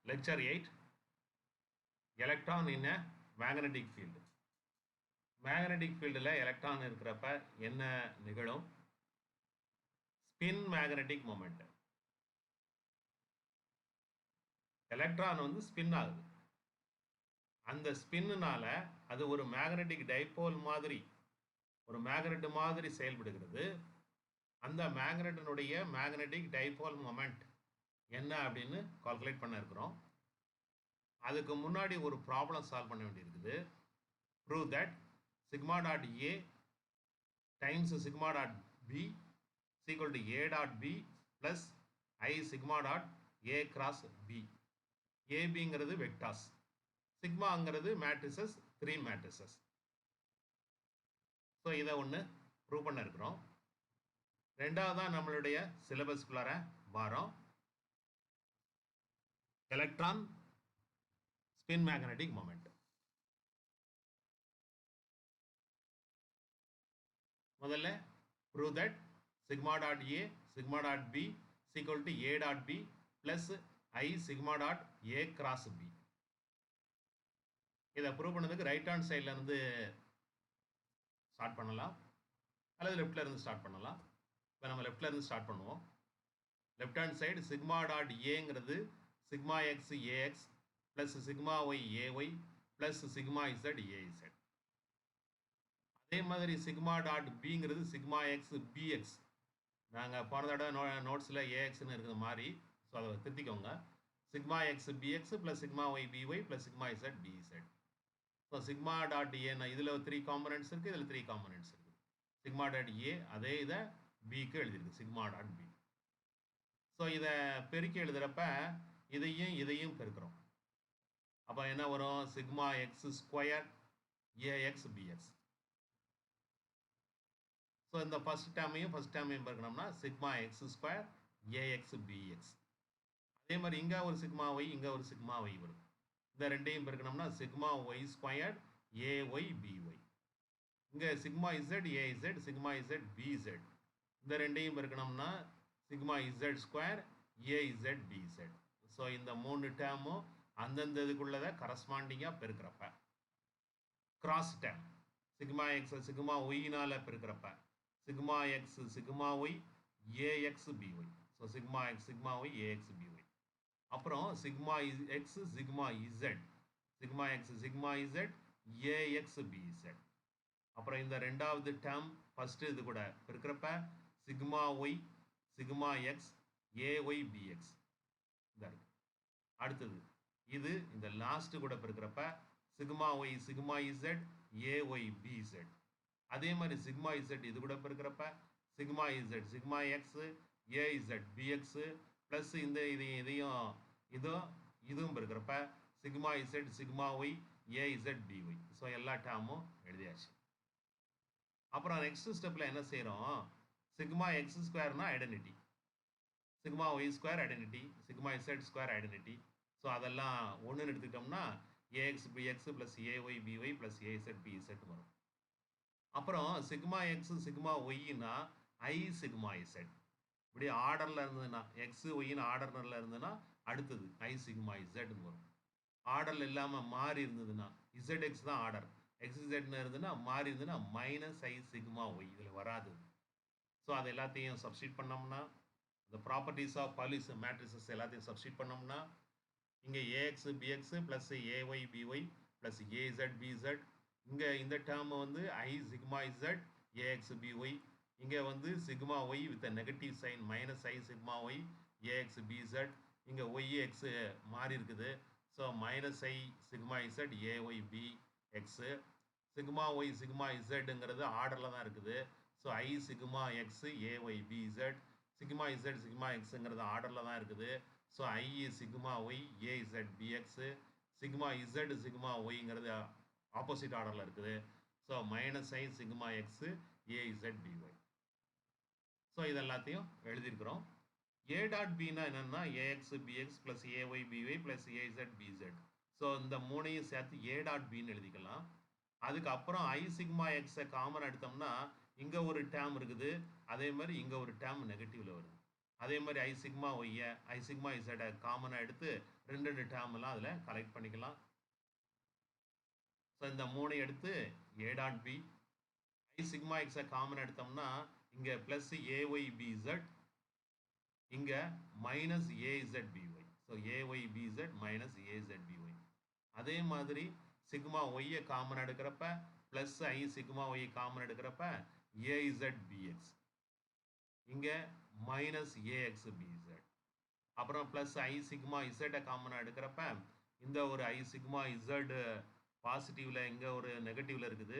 Lecture 8 Electron in a magnetic field. Magnetic field electron இருக்கிறப்ப என்ன நிகழும்? Spin magnetic moment. எலக்ட்ரான் வந்து spin ஆகுது. அந்த ஸ்பின்னால அது ஒரு மேக்னெட்டிக் டைபோல் மாதிரி ஒரு மேக்னெட் மாதிரி செயல்படுகிறது. அந்த மேக்னெட்டினுடைய மேக்னெட்டிக் டைபோல் மொமெண்ட் என்ன அப்படின்னு கால்குலேட் பண்ண இருக்கிறோம். அதுக்கு முன்னாடி ஒரு ப்ராப்ளம் சால்வ் பண்ண வேண்டியிருக்குது. Prove that sigma dot A times sigma dot B equal to A dot B plus I sigma dot A cross B. ஏபிங்கிறது வெக்டார்ஸ், சிக்மாங்கிறது மேட்ரிசஸ், 3 மேட்ரிசஸ். ஸோ இதை ஒன்று ப்ரூவ் பண்ண இருக்கிறோம். ரெண்டாவதான் நம்மளுடைய சிலபஸ்குள்ளார வாரம் எலக்ட்ரான் ஸ்பின் மேக்னெட்டிக் மொமெண்ட். முதல்ல prove that sigma dot A sigma dot B equal to A dot B plus I sigma dot A cross B. இதை ப்ரூவ் பண்ணதுக்கு ரைட் ஹேண்ட் சைடில் இருந்து ஸ்டார்ட் பண்ணலாம் அல்லது லெஃப்டில் இருந்து ஸ்டார்ட் பண்ணலாம். இப்போ நம்ம லெஃப்டில் இருந்து ஸ்டார்ட் பண்ணுவோம். Left hand side sigma dot ஏங்கிறது sigma X AX plus sigma Y AY plus sigma Z AZ. அதே மாதிரி சிக்மா டாட் பிங்கிறது சிக்மா எக்ஸ் பிஎக்ஸ். நாங்கள் போன தடவை நோட்ஸில் ஏஎக்ஸ்னு இருக்கிற மாதிரி, ஸோ அதை திருத்திக்கோங்க. Sigma X BX plus sigma Y BY plus sigma Z BZ. So sigma dot ஏன்னா இதில் 3 காம்பனன்ட்ஸ் இருக்குது, இதில் 3 காம்பனன்ட்ஸ் இருக்குது. சிக்மா டாட் ஏ அதே இதை பிக்கு எழுதிருக்கு சிக்மா டாட் பி. ஸோ இதை பெருக்கி எழுதுகிறப்ப இதையும் பெருக்கிறோம். அப்போ என்ன வரும்? Sigma X square AX BX. So இந்த ஃபர்ஸ்ட் டேமையும் பெருக்கணும்னா sigma X square AX BX. அதே மாதிரி இங்கே ஒரு சிக்மா ஒய், இங்கே ஒரு சிக்மா ஒய் வரும். இந்த ரெண்டையும் பெருக்கணும்னா sigma Y square AY BY. இங்கே sigma Z AZ sigma Z BZ. இந்த ரெண்டையும் பெருக்கணும்னா sigma Z square AZ BZ. So இந்த 3 டேமும் அந்தந்த இதுக்குள்ளதை கரஸ்பாண்டிங்காக பெருக்கிறப்ப cross term sigma X sigma ஒய்னால பெருக்கிறப்ப sigma X sigma Y AX BY. So sigma X sigma Y AX BY. அப்புறம் sigma X sigma Z sigma X sigma Z AX BZ. அப்புறம் இந்த ரெண்டாவது டேம் ஃபர்ஸ்ட் இது கூட பெருக்கிறப்ப sigma Y sigma X AY BX இதாக இருக்கு. அடுத்தது இது இந்த லாஸ்ட் கூட பெருக்கிறப்ப sigma Y sigma Z AY BZ. அதே மாதிரி சிக்மா இசட் இது கூட பெருக்கிறப்ப sigma Z sigma X AZ BX plus இந்த இதுவும் பெருக்கிறப்ப sigma Z sigma Y AZ BY. So எல்லா டேமும் எழுதியாச்சு. அப்புறம் நெக்ஸ்ட் ஸ்டெப்பில் என்ன செய்கிறோம்? சிக்மா எக்ஸ் ஸ்கொயர்னா identity, sigma Y square identity, sigma Z square identity. So அதெல்லாம் ஒன்றுன்னு எடுத்துக்கிட்டோம்னா ax BX plus AY BY plus AZ BZ வரும். அப்புறம் சிக்மா எக்ஸ் சிக்மா ஒய்னா ஐ சிக்மா இசட். இப்படி ஆர்டரில் இருந்ததுன்னா எக்ஸ் ஒய்னு ஆர்டரில் இருந்ததுன்னா அடுத்தது ஐ சிக்மா இசட்னு வரும். ஆர்டரில் இல்லாமல் மாறி இருந்ததுன்னா இசட் எக்ஸ் தான் ஆர்டர், எக்ஸ் இசட்னு இருந்ததுன்னா மாறி இருந்ததுன்னா மைனஸ் ஐ சிக்மா ஒய் இதில் வராது. ஸோ அது எல்லாத்தையும் சப்ஸ்டியூட் பண்ணோம்னா இந்த ப்ராப்பர்ட்டிஸ் ஆஃப் பாலிஸ் மேட்ரிசஸ் எல்லாத்தையும் சப்ஸ்டியூட் பண்ணோம்னா இங்கே AX BX plus AY BY plus AZ BZ. இங்கே இந்த டேர்ம் வந்து I sigma Z AX BY. இங்கே வந்து sigma Y with negative sign minus I sigma Y AX BZ. இங்கே ஒய் எக்ஸ் மாறி இருக்குது. So minus I sigma Z AY B X. Sigma Y sigma இசட்டுங்கிறது ஆர்டரில் தான் இருக்குது. So I sigma X AY BZ. Sigma Z sigma எக்ஸுங்கிறது ஆர்டரில் தான் இருக்குது. So I sigma Y AZ BX. Sigma Z sigma ஒய்ங்கிறது ஆப்போசிட் ஆர்டரில் இருக்குது. So minus I sigma X AZ BY. So இது எல்லாத்தையும் எழுதியிருக்கிறோம். ஏ டாட் பின்னா என்னென்னா AX BX plus AY BY plus AZ BZ. So இந்த மூணையும் சேர்த்து ஏ டாட் பின்னு எழுதிக்கலாம். அதுக்கப்புறம் ஐ சிக்மா எக்ஸை காமன் எடுத்தோம்னா இங்கே ஒரு டேம் இருக்குது, அதே மாதிரி இங்கே ஒரு டேம் நெகட்டிவில் வருது. அதே மாதிரி ஐ சிக்மா ஒய்யை ஐ சிக்மா இசட்டை காமனாக எடுத்து ரெண்டு டேர்ம்லாம் அதில் கலெக்ட் பண்ணிக்கலாம். ஸோ இந்த 3 எடுத்து a dot B I sigma எக்ஸை காமன் எடுத்தோம்னா இங்கே ப்ளஸ் AYBZ இங்கே minus AZBY. So AYBZ minus AZBY. அதே மாதிரி சிக்மா ஒய்யை காமன் எடுக்கிறப்ப plus I sigma Y common எடுக்கிறப்ப AZBX இங்கே மைனஸ் AXBZ. அப்புறம் ப்ளஸ் ஐ சிக்மா இசட்டை காமனாக எடுக்கிறப்ப இந்த ஒரு ஐ சிக்மா இசட் பாசிட்டிவ்ல இங்கே ஒரு நெகட்டிவ்ல இருக்குது,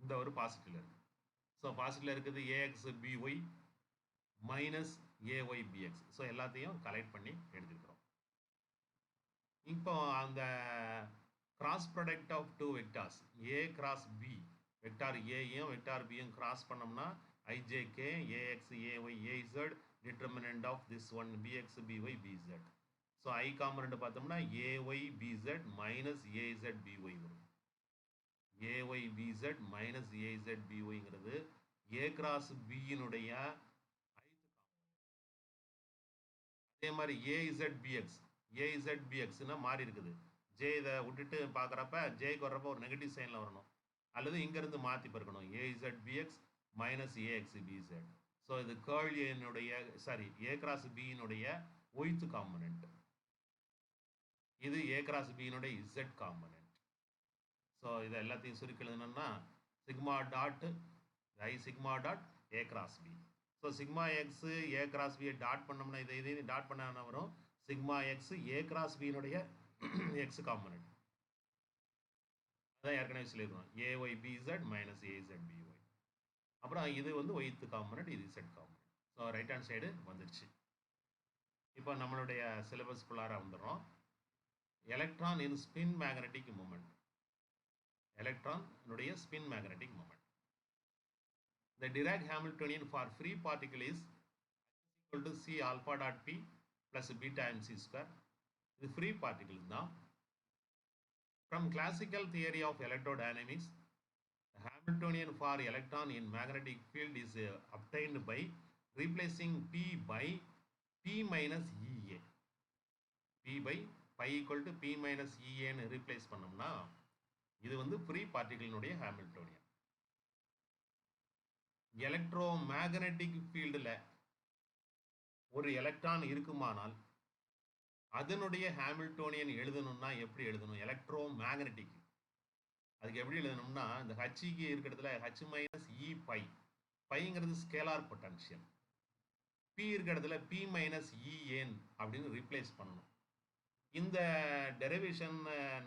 இந்த ஒரு பாசிட்டிவ்ல இருக்குது. ஸோ பாசிட்டிவ்ல இருக்குது AXBY மைனஸ் AYBX. ஸோ எல்லாத்தையும் கலெக்ட் பண்ணி எடுத்துக்கிறோம். இப்போ அந்த cross product of two vectors A cross B, vector ஏயும் வெக்டார் பியும் கிராஸ் பண்ணோம்னா IJK AX AY AZ determinant of this one BX BY BZ. So I component பார்த்தோம்னா AY BZ minus AZ BY வரும். AY BZ minus AZ BYங்கிறது A cross பியினுடைய அதே மாதிரி AZBXனா மாறி இருக்குது. J இதை விட்டுட்டு பார்க்குறப்ப ஜேக்கு வர்றப்ப ஒரு நெகட்டிவ் சைனில் வரணும், அல்லது இங்கேருந்து மாற்றி பார்க்கணும் AZBX மைனஸ் AXBZ. ஸோ இது கேர்ள் ஏனுடைய A கிராஸ் பியினுடைய ஒய்த் காம்பனண்ட், இது A கிராஸ் பியினுடைய Z காம்பனண்ட். ஸோ இதை எல்லாத்தையும் சுருக்கி எழுதணும்னா sigma dot I sigma dot A cross B. So sigma X A cross பியை டாட் பண்ணோம்னா இதையும் டாட் பண்ண வரும் சிக்மா எக்ஸ் A கிராஸ் பியினுடைய எக்ஸ் காம்பனண்ட். அதான் ஏற்கனவே சொல்லியிருக்கோம் AYBZ மைனஸ் AZBY. அப்புறம் இது வந்து ஒய்த் காம்பனண்ட், இது Z component. So right hand side வந்துடுச்சு. இப்போ நம்மளுடைய சிலபஸ் குள்ளார வந்துடுறோம். Electron in spin magnetic moment. எலக்ட்ரானுடைய spin magnetic moment. The Dirac Hamiltonian for free particle is equal to C alpha dot P plus beta mc square. இது free particle தான். From classical theory of electrodynamics, the Hamiltonian for electron in magnetic field is obtained by replacing P by P minus EA. P by pi equal to P minus EA ன்னு replace பண்ணோம்னா இது வந்து free particle Hamiltonian. Electro magnetic ஃபீல்டில் ஒரு electron இருக்குமானால் அதனுடைய Hamiltonian எழுதணும்னா எப்படி எழுதணும்? எலக்ட்ரோ மேக்னெட்டிக் அதுக்கு எப்படி எழுதணும்னா இந்த ஹச்சிக்கு இருக்கிறதுல ஹச் மைனஸ் இ பை, பைங்கிறது ஸ்கேலார் பொட்டன்ஷியல், பி இருக்கிறதுல பி மைனஸ் இஎன் அப்படின்னு ரீப்ளேஸ் பண்ணணும். இந்த டெரிவேஷன்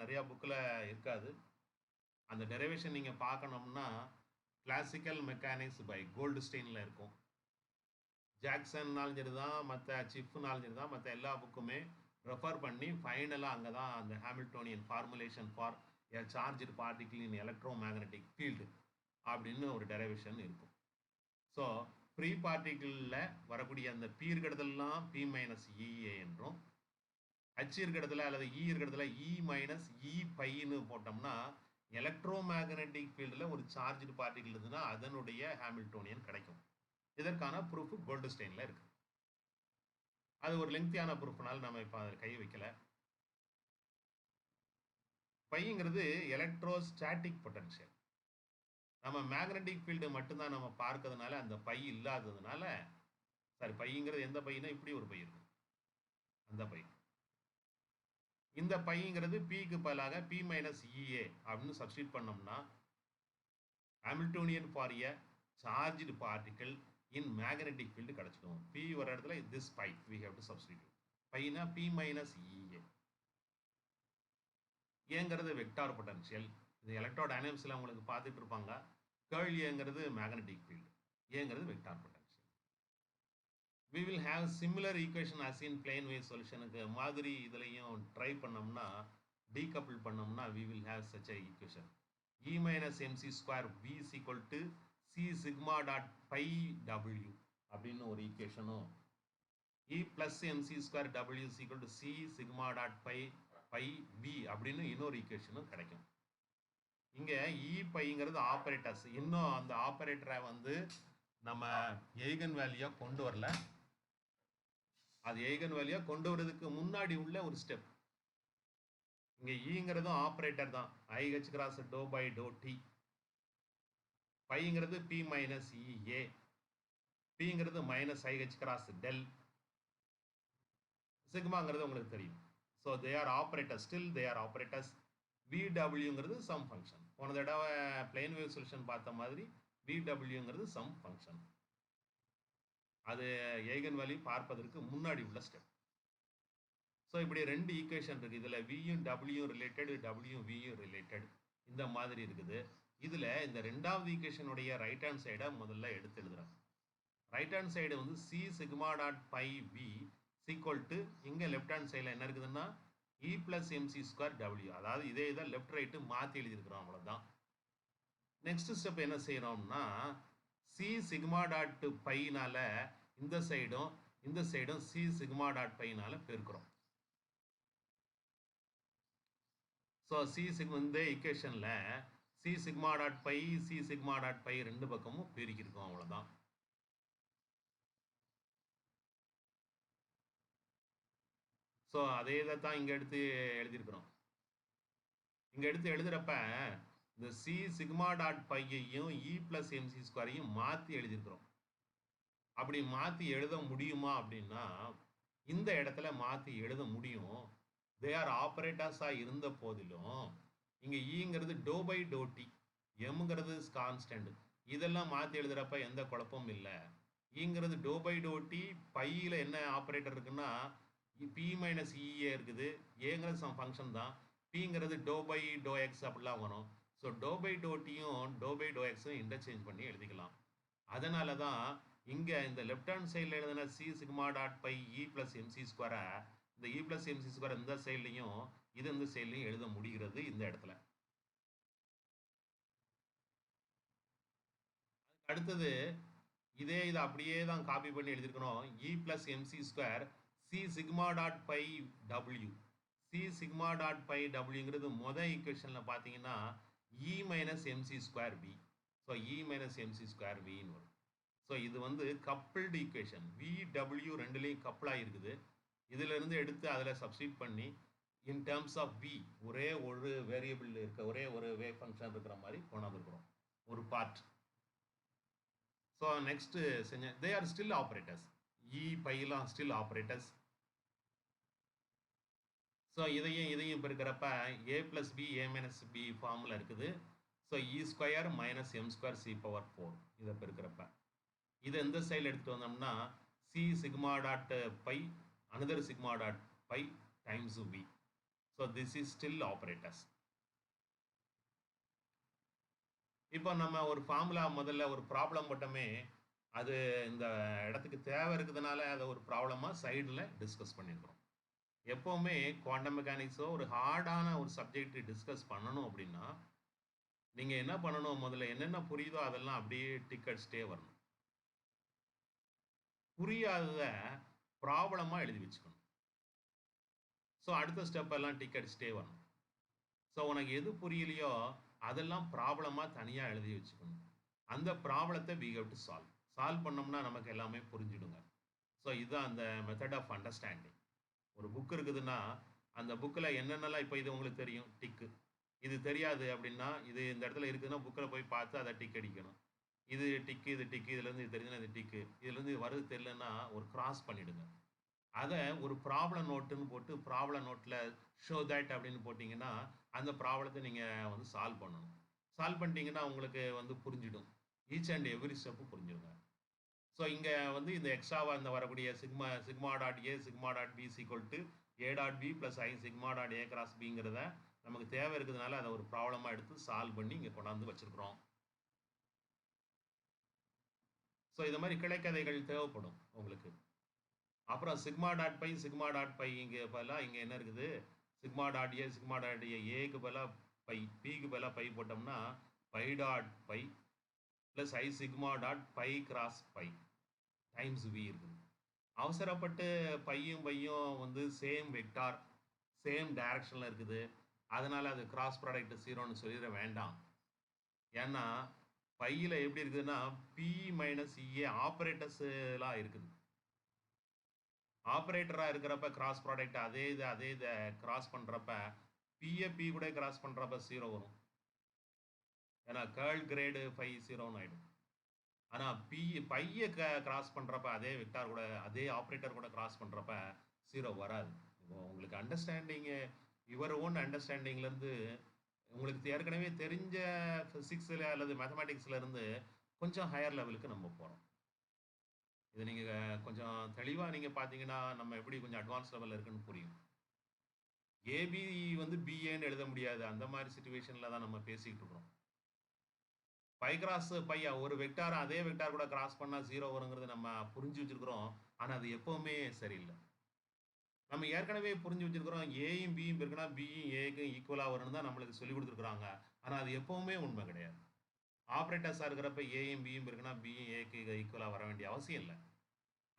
நிறையா புக்கில் இருக்காது. அந்த டெரிவேஷன் நீங்கள் பார்க்கணும்னா கிளாசிக்கல் மெக்கானிக்ஸ் பை கோல்டுஸ்டெயினில் இருக்கும். ஜாக்சன்னாலும் சரி தான், மற்ற சிஃப்னாலும் சரி தான், மற்ற எல்லா புக்குமே ரெஃபர் பண்ணி ஃபைனலாக அங்கே தான் அந்த Hamiltonian formulation for a charged particle in electro magnetic field அப்படின்னு ஒரு டெரிவேஷன் இருக்கும். ஸோ ஃப்ரீ பார்ட்டிகிளில் வரக்கூடிய அந்த பி இருக்கிறதுலாம் பி மைனஸ் இஏ என்றும், ஹச் இருக்கிறதுல அல்லது இ இருக்கிறதுல இ மைனஸ் இ பைன்னு போட்டோம்னா எலக்ட்ரோ மேக்னெட்டிக் ஃபீல்டில் ஒரு சார்ஜ்டு பார்ட்டிகிள் இருந்ததுன்னா அதனுடைய ஹாமில்டோனியன் கிடைக்கும். இதற்கான ப்ரூஃப் கோல்டுஸ்டெயினில் இருக்கு. அது ஒரு லெங்க்தியான ப்ரூஃப்னால நம்ம இப்போ அதில் கை வைக்கல. பைங்கிறது எலக்ட்ரோஸ்டாட்டிக் பொட்டன்ஷியல். நம்ம மேக்னெட்டிக் ஃபீல்டு மட்டும்தான் நம்ம பார்க்கறதுனால அந்த பை இல்லாததுனால, சாரி பைங்கிறது எந்த பையனா இப்படி ஒரு பை இருக்கும், அந்த பை. இந்த பைங்கிறது பிக்கு பதிலாக பி மைனஸ் இஏ அப்படின்னு சப்ஸ்டியூட் பண்ணோம்னா Hamiltonian for a charged particle in magnetic field கிடச்சிடும். பி வர இடத்துல this pi we have to substitute. பைனா பி மைனஸ் இஏ. ஏங்கிறது வெக்டார் பொட்டன்ஷியல். இது எலக்ட்ரோ டைனமிக்ஸில் உங்களுக்கு பார்த்துட்டு இருப்பாங்க. கேர்ள் ஏங்கிறது மேக்னெட்டிக் ஃபீல்டு, ஏங்கிறது vector potential. we will have similar equation as in plane wave solution மாதிரி இதுலையும் ட்ரை பண்ணோம்னா டீகப்பிள் பண்ணோம்னா we will have such a equation. E minus mc square v is equal to c sigma dot pi w அப்படின்னு ஒரு ஈக்குவேஷனும், E plus mc square w is equal to c sigma dot pi v அப்படின்னு இன்னொரு ஈக்குவேஷனும் கிடைக்கும். இங்கே E பைங்கிறது operators. இன்னும் அந்த ஆப்பரேட்டரை வந்து நம்ம எய்கன் வேல்யூ கொண்டு வரல. அது eigen வேல்யூ கொண்டு வரதுக்கு முன்னாடி உள்ள ஒரு ஸ்டெப். இங்க ஈங்கிறதும் ஆபரேட்டர் தான். IH cross dou by dou t. பைங்கிறது P minus EA. Pங்கிறது minus IH cross del. சிக்மாங்கிறது உங்களுக்கு தெரியும். So they are operators. Still they are operators. VWங்கிறது sum function. போன தடவை plane wave solution பார்த்த மாதிரி VWங்கிறது sum function. அது eigen வேல்யூ பார்ப்பதற்கு முன்னாடி உள்ள ஸ்டெப். ஸோ இப்படி ரெண்டு ஈக்குவேஷன் இருக்குது. இதில் வியும் டபிள்யூ ரிலேட்டட், டபிள்யூ வியும் ரிலேட்டட், இந்த மாதிரி இருக்குது. இதில் இந்த ரெண்டாவது ஈக்குவேஷனுடைய ரைட் ஹேண்ட் சைடை முதல்ல எடுத்து எழுதுறேன். ரைட் ஹேண்ட் சைடு வந்து C sigma dot pi V equal to, இங்கே லெஃப்ட் ஹேண்ட் சைடில் என்ன இருக்குதுன்னா E plus MC square W. அதாவது இதே இதை லெஃப்ட் ரைட்டு மாற்றி எழுதியிருக்கிறோம், அவ்வளோதான். நெக்ஸ்ட் ஸ்டெப் என்ன செய்கிறோம்னா சி சிக்மா டாட் பைனால இந்த சைடும் சி சிக்மா டாட் பைனால பெருக்கிறோம். ஸோ சி சிக்மா இந்த ஈக்குவேஷனில் C sigma dot pi C sigma dot pi ரெண்டு பக்கமும் பெருக்கியிருக்கோம், அவ்வளோதான். ஸோ அதே இதை தான் இங்கே எடுத்து எழுதியிருக்கிறோம். இங்கே எடுத்து எழுதுகிறப்ப இந்த சி சிக்மா டாட் பையையும் இ பிளஸ் எம்சி ஸ்கொயரையும் மாற்றி எழுதியிருக்கிறோம். அப்படி மாற்றி எழுத முடியுமா அப்படின்னா இந்த இடத்துல மாற்றி எழுத முடியும். தே ஆர் ஆப்ரேட்டர்ஸாக இருந்த போதிலும் இங்கே ஈங்கிறது டோ பை டோ டி, எம்ங்கிறது கான்ஸ்டன்ட், இதெல்லாம் மாற்றி எழுதுகிறப்ப எந்த குழப்பமும் இல்லை. ஈங்கிறது டோ பை டோ டி, பையில் என்ன ஆப்ரேட்டர் இருக்குன்னா பி மைனஸ் இஏ இருக்குது, ஏங்கிறது சம் ஃபங்க்ஷன் தான், பிங்கிறது டோ பை டோ எக்ஸ் அப்படிலாம் வரும். ஸோ டோ பை டோ டியும் டோ பை டோ எக்ஸும் இன்டர்சேஞ்ச் பண்ணி எழுதிக்கலாம். அதனால தான் இங்கே இந்த லெஃப்ட் ஹேண்ட் சைடில் எழுதின C sigma dot pi E plus MC ஸ்கொயரை இந்த இ பிளஸ் எம்சி ஸ்கொயர் இந்த சைட்லையும் இது இந்த சைட்லையும் எழுத முடிகிறது இந்த இடத்துல. அடுத்தது இதே இதை அப்படியே தான் காப்பி பண்ணி எழுதியிருக்கணும். E plus MC square C sigma dot pi W. C sigma dot pi டபிள்யூங்கிறது மொதல் ஈக்குவேஷனில் பார்த்தீங்கன்னா E minus MC square P. So E minus MC square பின்னு வரும். ஸோ இது வந்து கப்பிள்டு ஈக்குவேஷன். வி டபிள்யூ ரெண்டுலேயும் கப்பிளாக இருக்குது. இதிலிருந்து எடுத்து அதில் சப்ஸ்டியூட் பண்ணி இன் டேர்ம்ஸ் ஆஃப் வி ஒரே ஒரு வேரியபிள் இருக்க ஒரே ஒரு வேவ் ஃபங்க்ஷன் இருக்கிற மாதிரி கொண்டாந்துருக்குறோம் ஒரு பார்ட். ஸோ நெக்ஸ்ட்டு செஞ்ச they are still operators. E பைலாம் ஸ்டில் ஆப்ரேட்டர்ஸ். ஸோ இதையும் இப்போ இருக்கிறப்ப A plus B A minus B ஃபார்மில் இருக்குது. So E square minus M square C power 4 இதை இப்போ இருக்கிறப்ப இதை இந்த சைடில் எடுத்துகிட்டு வந்தோம்னா C sigma dot pi another sigma dot pi times V. So this is still operators. இப்போ நம்ம ஒரு ஃபார்முலா முதல்ல ஒரு ப்ராப்ளம் மட்டுமே அது இந்த இடத்துக்கு தேவை இருக்குதுனால அதை ஒரு ப்ராப்ளமாக சைடில் டிஸ்கஸ் பண்ணியிருக்கிறோம். எப்போவுமே குவாண்டம் மெக்கானிக்ஸோ ஒரு ஹார்டான ஒரு சப்ஜெக்ட் டிஸ்கஸ் பண்ணணும் அப்படின்னா நீங்கள் என்ன பண்ணணும், முதல்ல என்னென்ன புரியுதோ அதெல்லாம் அப்படியே டிக் அடிச்சுட்டே வரணும். புரியாதத ப்ராப்ளமாக எழுதி வச்சுக்கணும். ஸோ அடுத்த ஸ்டெப் எல்லாம் டிக் அடிச்சுட்டே வரணும். ஸோ உனக்கு எது புரியலையோ அதெல்லாம் ப்ராப்ளமாக தனியாக எழுதி வச்சுக்கணும். அந்த ப்ராப்ளத்தை வி ஹேவ் டு சால்வ் பண்ணோம்னா நமக்கு எல்லாமே புரிஞ்சிடுங்க. ஸோ இதுதான் அந்த மெத்தட் ஆஃப் அண்டர்ஸ்டாண்டிங். ஒரு புக் இருக்குதுன்னா அந்த புக்கில் என்னென்னலாம் இப்போ இது உங்களுக்கு தெரியும் டிக்கு, இது தெரியாது அப்படின்னா இது இந்த இடத்துல இருக்குதுன்னா புக்கில் போய் பார்த்து அதை டிக் அடிக்கணும். இது டிக்கு இது டிக்கு, இதுலேருந்து இது தெரிஞ்சுன்னா இது டிக்கு, இதுலேருந்து இது வருது தெரியலன்னா ஒரு கிராஸ் பண்ணிவிடுங்க. அதை ஒரு ப்ராப்ளம் நோட்டுன்னு போட்டு ப்ராப்ளம் நோட்டில் ஷோ தட் அப்படின்னு போட்டிங்கன்னா அந்த ப்ராப்ளத்தை நீங்கள் வந்து சால்வ் பண்ணணும். சால்வ் பண்ணிட்டீங்கன்னா உங்களுக்கு வந்து புரிஞ்சிடும். ஈச் அண்ட் எவ்ரி ஸ்டெப்பு புரிஞ்சிடுங்க. ஸோ இங்கே வந்து இந்த எக்ஸ்ட்ராவாக இந்த வரக்கூடிய sigma dot A sigma dot B equal to A dot B plus I sigma dot A cross பிங்கிறத நமக்கு தேவை இருக்கிறதுனால அதை ஒரு ப்ராப்ளமாக எடுத்து சால்வ் பண்ணி இங்கே கொண்டாந்து வச்சுருக்குறோம். ஸோ இது மாதிரி கிளைக்கதைகள் தேவைப்படும் உங்களுக்கு. அப்புறம் சிக்மா டாட் பை இங்கே பதிலாக இங்கே என்ன இருக்குது sigma dot A sigma dot ஏக்கு பதிலாக பை, பிக்கு பதிலாக பை போட்டோம்னா pi dot pi plus I sigma dot pi cross pi times V இருக்குது. அவசரப்பட்டு பையும் வந்து சேம் வெக்டார் சேம் டைரக்ஷனில் இருக்குது, அதனால் அது கிராஸ் ப்ராடக்ட் 0ன்னு சொல்லிட வேண்டாம். ஏன்னா பையில் எப்படி இருக்குதுன்னா பி மைனஸ் இஏ ஆப்ரேட்டர்ஸ்லாம் இருக்குது. ஆப்ரேட்டராக இருக்கிறப்ப கிராஸ் ப்ராடக்ட் அதே இதை கிராஸ் பண்ணுறப்ப பிஏ பி கூட கிராஸ் பண்ணுறப்ப 0 வரும். ஏன்னா கேர்ள் கிரேடு 5 0ன்னு ஆகிடும். ஆனால் பையை கிராஸ் பண்ணுறப்ப அதே வெக்டார் கூட அதே ஆப்ரேட்டர் கூட கிராஸ் பண்ணுறப்ப 0 வராது. இப்போ உங்களுக்கு அண்டர்ஸ்டாண்டிங்கு யுவர் ஓன் அண்டர்ஸ்டாண்டிங்லேருந்து உங்களுக்கு ஏற்கனவே தெரிஞ்ச ஃபிசிக்ஸில் அல்லது மேத்தமேட்டிக்ஸ்லேருந்து கொஞ்சம் ஹையர் லெவலுக்கு நம்ம போகிறோம். இது நீங்கள் கொஞ்சம் தெளிவாக நீங்கள் பார்த்தீங்கன்னா நம்ம எப்படி கொஞ்சம் அட்வான்ஸ் லெவலில் இருக்குன்னு புரியும். ஏபி வந்து பிஏன்னு எழுத முடியாது. அந்த மாதிரி சுச்சுவேஷனில் தான் நம்ம பேசிக்கிட்டு இருக்கிறோம். பை கிராஸ் பை ஒரு வெக்டார் அதே வெக்டார் கூட கிராஸ் பண்ணால் 0 வருங்கிறது நம்ம புரிஞ்சு வச்சிருக்கிறோம். ஆனால் அது எப்போவுமே சரியில்லை. நம்ம ஏற்கனவே புரிஞ்சு வச்சிருக்கிறோம் ஏயும் பியும் இருக்குன்னா பியும் ஏக்கும் ஈக்குவலாக வரும்னு தான் நம்மளுக்கு சொல்லி கொடுத்துருக்குறாங்க. ஆனால் அது எப்போவுமே உண்மை கிடையாது. ஆப்ரேட்டர்ஸாக இருக்கிறப்ப ஏயும் பியும் இருக்குன்னா பியும் ஏக்கு ஈக்குவலாக வர வேண்டிய அவசியம் இல்லை.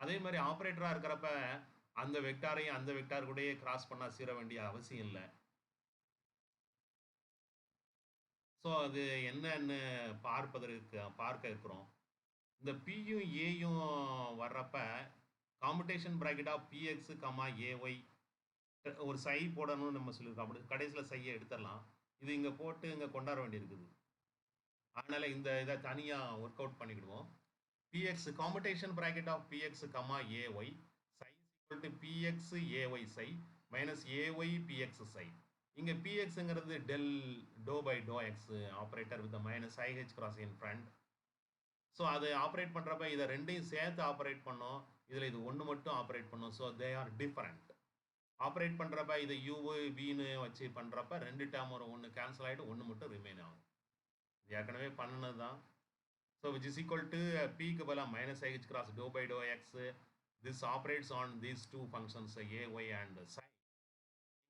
அதே மாதிரி ஆப்ரேட்டராக இருக்கிறப்ப அந்த வெக்டாரையும் அந்த வெக்டார் கூடயே கிராஸ் பண்ணால் சேர வேண்டிய அவசியம் இல்லை. ஸோ அது என்னன்னு பார்க்க இருக்கிறோம். இந்த பியும் ஏயும் வர்றப்ப commutation bracket of P X comma A Y ஒரு சை போடணும்னு நம்ம சொல்லியிருக்கோம். அப்படி கடைசியில் சையை எடுத்துடலாம். இது இங்கே போட்டு இங்கே கொண்டாட வேண்டியிருக்குது. அதனால் இந்த இதை தனியாக ஒர்க் அவுட் பண்ணிக்கிடுவோம். px commutation bracket of px comma ay psi is equal to px ay psi minus ay px psi. இங்க pxங்கிறது del dou by dou x operator with the minus ih cross in front. So அது operate பண்ணுறப்ப இதை ரெண்டையும் சேர்த்து operate பண்ணோம். இதில் இது ஒன்று மட்டும் ஆப்ரேட் பண்ணோம். So they are different. Operate பண்ணுறப்ப இதை யூ வின்னு வச்சு பண்ணுறப்ப ரெண்டு டேர்ம் வரும். ஒன்று கேன்சல் ஆகிட்டு ஒன்று மட்டும் ரிமைன் ஆகும். இது ஏற்கனவே பண்ணினது தான். So which is equal to p க்கு பதிலா minus ih cross dou by dou x. This operates on these two functions a, y and psi.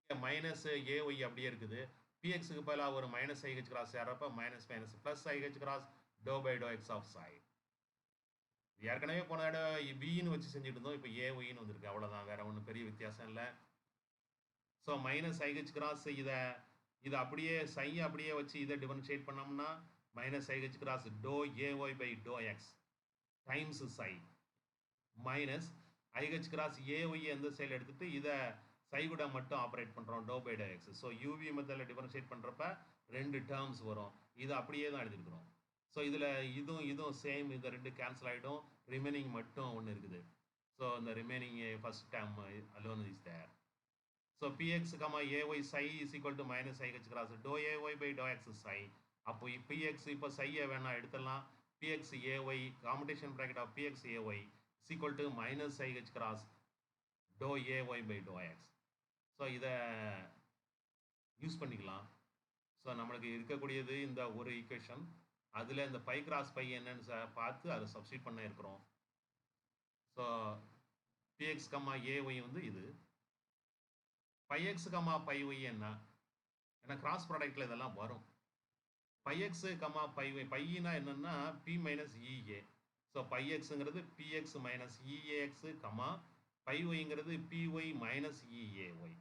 இங்கே minus a, y அப்படியே இருக்குது. px க்கு பதிலா ஒரு minus ih cross சேர்றப்ப minus minus plus ih cross dou by dou x of psi. ஏற்கனவே போன தடவை bன்னு வச்சு செஞ்சுட்டு இருந்தோம். இப்போ ayன்னு வந்திருக்கு. அவ்வளோதான், வேற ஒன்றும் பெரிய வித்தியாசம் இல்லை. ஸோ மைனஸ் ih cross இதை அப்படியே psi அப்படியே வச்சு இதை டிஃபரன்ஷியேட் பண்ணோம்னா minus ih cross dou ay by dou x times psi minus ih cross ay எந்த சைடில் எடுத்துட்டு இதை psi கூட மட்டும் ஆப்ரேட் பண்ணுறோம் dou by dou x. So uv மெத்தடில் டிஃபரன்ஷியேட் பண்ணுறப்ப ரெண்டு டேர்ம்ஸ் வரும். இது அப்படியே தான் எழுதிருக்கிறோம். ஸோ இதில் இதுவும் சேம். இந்த ரெண்டு கேன்சல் ஆகிடும். ரிமைனிங் மட்டும் ஒன்று இருக்குது. ஸோ இந்த remaining first term alone is there. So px, ay psi is equal to minus ih cross dou ay by dou x psi. அப்போ px இப்போ சையை வேணா எடுத்துடலாம். px ay commutation bracket of px ay is equal to minus ih cross dou ay by dou x. So இதை use பண்ணிக்கலாம். So நம்மளுக்கு இருக்கக்கூடியது இந்த ஒரு ஈக்குவேஷன். அதில் இந்த பை கிராஸ் பை என்னன்னு பார்த்து அதை சப்ஸ்டியூட் பண்ண இருக்கிறோம். ஸோ px, ay வந்து இது. πx, πy என்ன? ஏன்னா கிராஸ் ப்ராடக்டில் இதெல்லாம் வரும். πx, πy பையினா என்னன்னா p மைனஸ் இஏ. ஸோ πxங்கிறது px மைனஸ் இஏஎக்ஸ், pyங்கிறது py மைனஸ் இஏஒய்.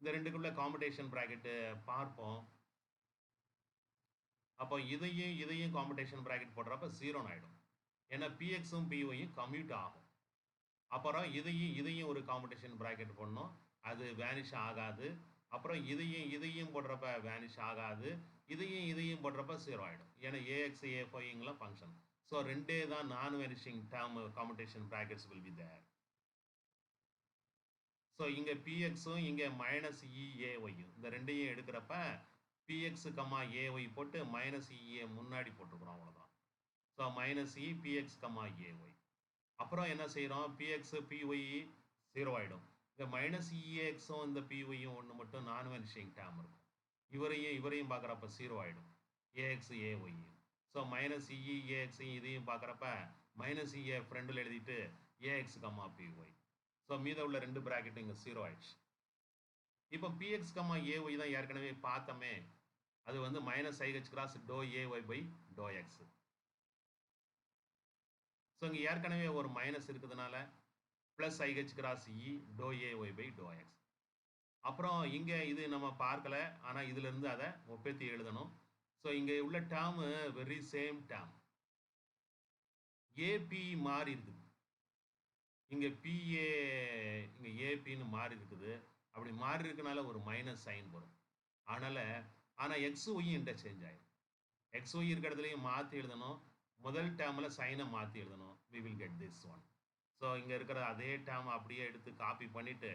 இந்த ரெண்டுக்குள்ள காம்படேஷன் ப்ராக்கெட்டு பார்ப்போம். அப்போ இதையும் காம்படேஷன் ப்ராக்கெட் போடுறப்ப 0 ஆகிடும். ஏன்னா pxம் pyயும் கம்யூட் ஆகும். அப்புறம் இதையும் ஒரு காம்படேஷன் ப்ராக்கெட் போடணும். அது வேனிஷ் ஆகாது. அப்புறம் இதையும் போடுறப்ப வேனிஷ் ஆகாது. இதையும் போடுறப்ப 0 ஆகிடும். ஏன்னா ஏஎக்ஸ் ஏஃபைங்கெலாம் ஃபங்க்ஷன். ஸோ ரெண்டே தான் non vanishing term commutation brackets will be there. So இங்கே பிஎக்ஸும் இங்கே மைனஸ் இஏஒய்யும் இந்த ரெண்டையும் எடுக்கிறப்ப px, ay போட்டு மைனஸ் இஏ முன்னாடி போட்டுருக்குறோம். அவ்வளோதான். ஸோ மைனஸ் இ px, ay. அப்புறம் என்ன செய்கிறோம்? px py 0 ஆகிடும். இந்த மைனஸ் இஏஎக்ஸும் இந்த பிஒயும் ஒன்று மட்டும் நான் வேனிஷிங் டேர்ம் இருக்கும். இவரையும் பார்க்குறப்ப 0 ஆகிடும். ஏஎக்ஸ் ஏஒய்யும். ஸோ மைனஸ் இஏஎக்ஸையும் இதையும் பார்க்குறப்ப மைனஸ் இஏ ஃப்ரெண்டில் எழுதிட்டு ஏஎக்ஸ், பிஒய். ஸோ மீத உள்ள ரெண்டு ப்ராக்கெட்டும் இங்கே 0 ஆயிடுச்சு. இப்போ px, ay தான் ஏற்கனவே பார்த்தோமே. அது வந்து minus ih cross dou ay by dou x. So இங்கே ஏற்கனவே ஒரு மைனஸ் இருக்கிறதுனால plus ih cross e dou ay by dou x. அப்புறம் இங்கே இது நம்ம பார்க்கல, ஆனால் இதிலிருந்து அதை ஒப்பேத்தி எழுதணும். ஸோ இங்கே உள்ள term very same term. A B மாறி இருக்குது. இங்கே பிஏ இங்கே ஏபின்னு மாறி இருக்குது. அப்படி மாறி இருக்கனால ஒரு மைனஸ் சைன் வரும். ஆனால் எக்ஸ் ஒய் இன்டர்சேஞ்ச் ஆயிடும். எக்ஸ் ஒய் இருக்கிற இடத்துலையும் மாற்றி எழுதணும். முதல் டேர்மில் சைனை மாற்றி எழுதணும். We will get this one. So இங்கே இருக்கிற அதே டேர்ம் அப்படியே எடுத்து காப்பி பண்ணிவிட்டு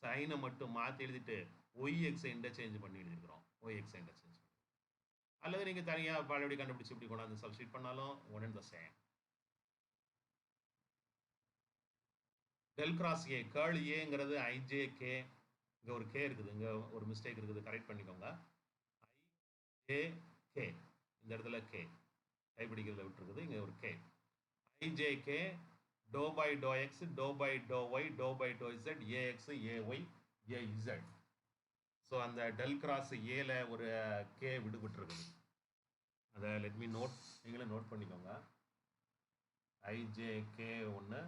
சைனை மட்டும் மாற்றி எழுதிட்டு ஒய் எக்ஸை இன்டர்சேஞ்ச் பண்ணி எழுதிருக்கிறோம். ஒய் எக்ஸை இன்டர்சேஞ்ச் பண்ணி, அல்லது நீங்கள் தனியாக பழையபடி கண்டுபிடிச்சி இப்படி கொண்டாந்து சப்ஸ்டிட் பண்ணாலும் one and the same. Del cross A, curl ஏங்கிறது ஐஜேகே. இங்கே ஒரு கே இருக்குது, இங்கே ஒரு மிஸ்டேக் இருக்குது, கரெக்ட் பண்ணிக்கோங்க. ஐஜேகே, இந்த இடத்துல கே கைப்பிடிக்கிறதுல விட்டுருக்குது, இங்கே ஒரு K. IJK doh by to x doh by to y doh by doh z AX AY AZ. So அந்த டெல் கிராஸ் ஏல ஒரு கே விடுபட்டுருக்குது. அதை லெட் மீ நோட், நீங்களே நோட் பண்ணிக்கோங்க. ஐஜேகே ஒன்று,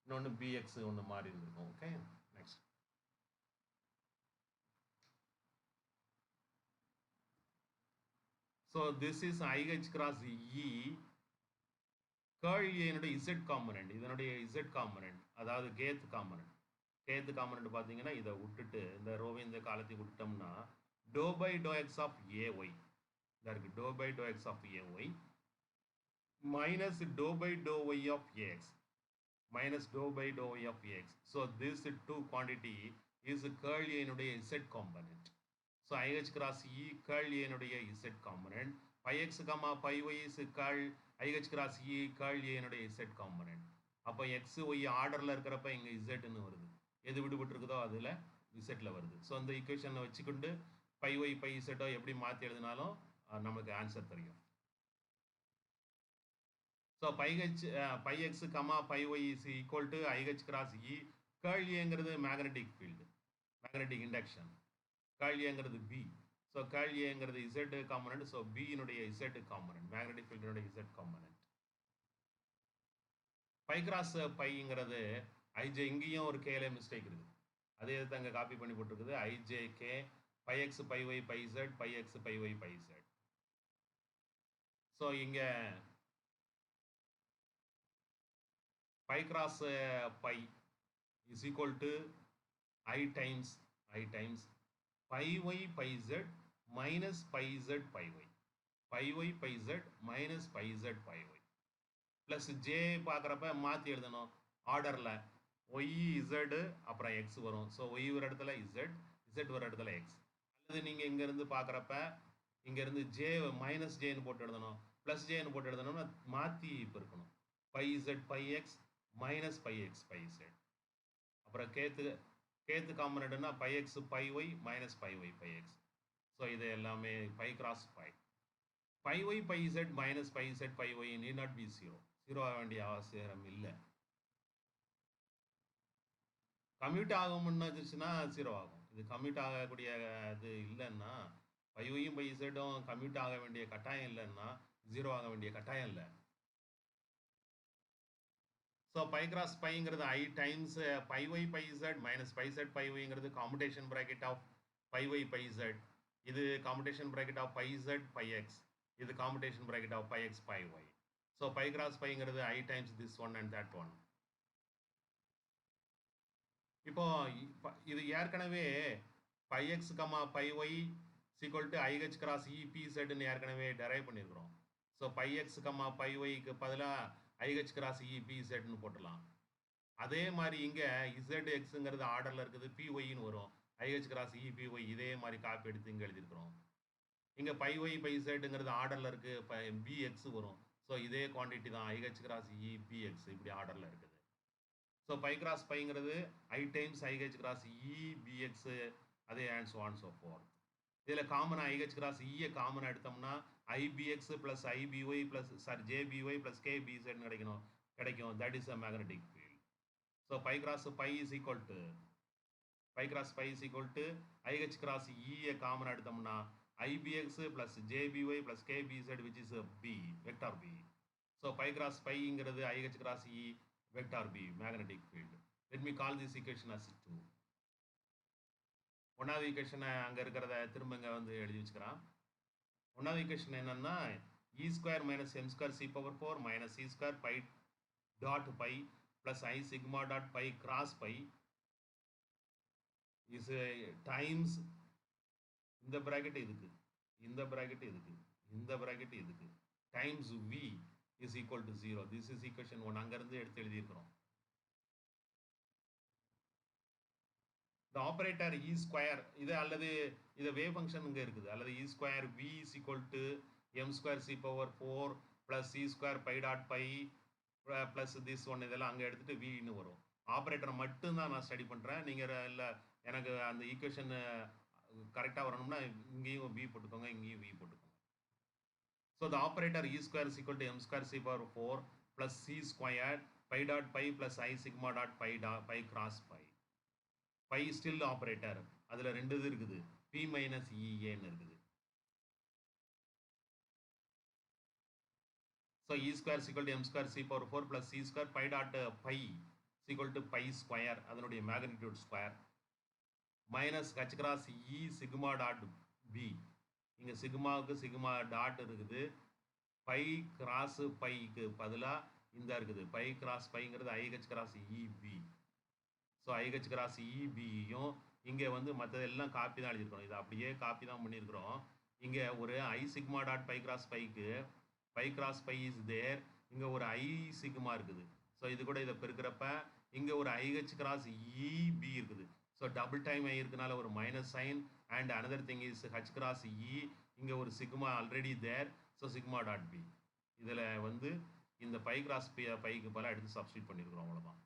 இன்னொன்று பிஎக்ஸ் ஒன்று மாறி இருந்திருக்கும். Okay, next. So this is IH cross E. Curl ஏனுடைய இசட் காம்பனண்ட், இதனுடைய இசட் காம்பனண்ட், அதாவது கேத் காம்பனண்ட். கேத் காம்பனண்ட் பார்த்தீங்கன்னா இதை விட்டுட்டு இந்த ரோவை இந்த காலத்தை விட்டோம்னா doe by to X of A Y இதாக இருக்குது. Doe by to X of A Y minus doe by to Y of A X minus dou by dou y of x. So this two quantity is curl A னுடைய z component. So IH cross E curl A னுடைய z component. Pi x comma pi y is curl IH cross E curl A னுடைய z component. அப்போ x y ஆர்டரில் இருக்கிறப்ப இங்கே z ன்னு வருது. எது விடுபட்டு இருக்குதோ அதில் zல வருது. ஸோ அந்த ஈக்குவேஷனை வச்சுக்கொண்டு pi y pi z எப்படி மாற்றி எழுதினாலும் நமக்கு ஆன்சர் தெரியும். So pi x comma pi y is equal to IH cross E. Curl ஏங்கிறது magnetic field, magnetic induction. curl ஏங்கிறது B. ஸோ curl ஏங்கிறது Z காம்பனண்ட். ஸோ B னுடைய Z காம்பனண்ட், மேக்னெட்டிக் ஃபீல்டினுடைய Z காம்பனண்ட். பை கிராஸ் பைங்கிறது IJ, இங்கேயும் ஒரு கேல mistake இருக்குது, அதே தான் அங்கே காப்பி பண்ணி போட்டிருக்குது. IJK pi X pi Y pi Z pi X pi Y pi Z. So இங்கே pi cross pi is equal to I times pi y pi z minus pi z pi y, pi y pi z minus pi z pi y plus j பார்க்குறப்ப மாற்றி எழுதணும் ஆர்டரில். y z அப்புறம் x வரும். So y ஒரு இடத்துல z ஒரு இடத்துல x. அல்லது நீங்கள் இங்கேருந்து பார்க்குறப்ப இங்கேருந்து j மைனஸ் ஜேன்னு போட்டு எழுதணும், ப்ளஸ் ஜேன்னு போட்டு எழுதணும்னா மாற்றி இப்போ இருக்கணும். pi z pi x minus pi X pi z. அப்புறம் கேத்து காம்பனண்ட்னா pi X pi y minus pi Y pi x. So இது எல்லாமே pi cross pi. Pi Y pi z minus pi z pi y need not be zero. Zero ஆக வேண்டிய அவசியம் இல்லை. Commute ஆகும்னு வச்சுன்னா ஜீரோ ஆகும். இது கம்யூட் ஆகக்கூடிய இது இல்லைன்னா பை ஒய்யும் பை இசட்டும் கம்யூட் ஆக வேண்டிய கட்டாயம் இல்லைன்னா ஜீரோ ஆக வேண்டிய கட்டாயம் இல்லை. ஸோ பை கிராஸ் பைங்கிறது I times pi Y pi Z minus pi Z pi ஒய்ங்கிறது commutation bracket of pi Y pi Z. இது commutation bracket of pi Z pi x. இது commutation bracket of pi X pi y. So pi cross பைங்கிறது I times this one and that one. இப்போ இது ஏற்கனவே by x comma pi y is equal to IH cross EPZன்னு ஏற்கனவே derive பண்ணியிருக்கிறோம். So pi x comma pi ஒய்க்கு பதிலாக IH cross EPZன்னு போட்டுடலாம். அதே மாதிரி இங்கே ZXங்கிறது ஆர்டரில் இருக்குது, PYன்னு வரும். IH கிராஸ் EPY இதே மாதிரி காப்பி எடுத்து இங்கே எழுதியிருக்கிறோம். இங்கே பை ஒய் பை Zங்கிறது ஆர்டரில் இருக்குது, BX வரும். ஸோ இதே குவான்டிட்டி தான் IH கிராஸ் EPX இப்படி ஆர்டரில் இருக்குது. ஸோ பை கிராஸ் பைங்கிறது I times IH cross EBX, அதே and so on so forth. இதில் காமனாக IH கிராஸ் ஈயை காமனாக எடுத்தோம்னா IBX plus IBY plus JBY plus KBZன்னு கிடைக்கும். That is a magnetic field. So pi cross pi is equal to IH cross ஈயை காமனாக எடுத்தோம்னா IBX plus JBY plus KBZ which is B, vector B. So pi cross பைங்கிறது IH cross E vector B, magnetic field. Let me call this equation as 2. ஒன்றாவது ஈக்குவேஷனை அங்கே இருக்கிறத திரும்ப இங்கே வந்து எழுதி வச்சுக்கிறான். ஒன்றாவது ஈக்குவேஷன் என்னன்னா E² minus M² C⁴ minus C² pi dot pi plus I sigma dot pi cross pi is times இந்த bracket இதுக்கு, இந்த bracket இதுக்கு, இந்த bracket இதுக்கு, times V is equal to 0. This is equation 1. அங்கிருந்து எடுத்து எழுதியிருக்கிறோம். The operator E square இது அல்லது இது wave function இங்க இருக்குது, அல்லது E square V is equal to m square c power 4 plus c square pi dot pi plus this one இதெல்லாம் அங்க எடுத்துட்டு V ன்னு வரும். ஆபரேட்டர் மட்டும் தான் நான் ஸ்டடி பண்றேன். நீங்க இல்ல எனக்கு அந்த ஈக்குவேஷன் கரெக்டா வரணும்னா இங்கேயும் V போட்டுக்கோங்க, இங்கேயும் V போட்டுக்கோங்க. So the operator E square is equal to m square c power 4 plus c squared pi dot pi plus I sigma dot pi cross pi. Pi still operator. அதுல ரெண்டு இது இருக்குது, P minus EA ன்னு இருக்குது. So E square is equal to m square c power 4 plus c square pi dot pi is equal to pi square, அதனுடைய magnitude square, minus h cross E sigma dot B. இங்க சிக்மாவுக்கு sigma dot இருக்குது, pi cross பைக்கு பதிலாக இந்த இருக்குது, pi cross பைங்கிறது IH cross EB. So IH cross இபியும் இங்கே வந்து மற்றதெல்லாம் காப்பி தான் எழுதியிருக்கிறோம், இதை அப்படியே காப்பி தான் பண்ணியிருக்கிறோம். இங்கே ஒரு I sigma dot pi cross பைக்கு pi cross pi is there, இங்கே ஒரு ஐ சிக்மா இருக்குது. ஸோ இது கூட இதை பெருக்கிறப்ப இங்கே ஒரு ஐஹெச் கிராஸ் இபி இருக்குது. ஸோ டபுள் டைம் இருக்கனால ஒரு minus sign and another thing is H cross E, இங்கே ஒரு sigma already there, so sigma dot B. இதில் வந்து இந்த பை கிராஸ் பைக்கு பல எடுத்து சப்ஸ்டியூட் பண்ணியிருக்கிறோம், அவ்வளோதான்.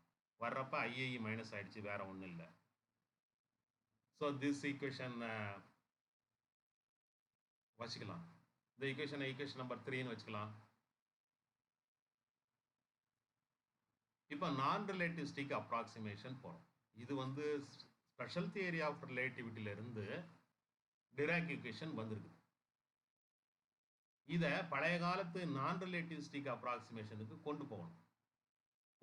வர்றப்ப ஐஏஇ மைனஸ் ஆகிடுச்சு, வேறு ஒன்றும் இல்லை. ஸோ திஸ் ஈக்குவேஷன் வச்சுக்கலாம். இந்த ஈக்குவேஷன் நம்பர் 3ன்னு வச்சுக்கலாம். இப்போ நான் ரிலேட்டிவிஸ்டிக் அப்ராக்சிமேஷன் போகிறோம். இது வந்து ஸ்பெஷல் தியரி ஆஃப் ரிலேட்டிவிட்டியிலிருந்து டிராக் ஈக்குவேஷன் வந்திருக்கு. இதை பழைய காலத்து நான் ரிலேட்டிவிஸ்டிக் அப்ராக்சிமேஷனுக்கு கொண்டு போகணும்.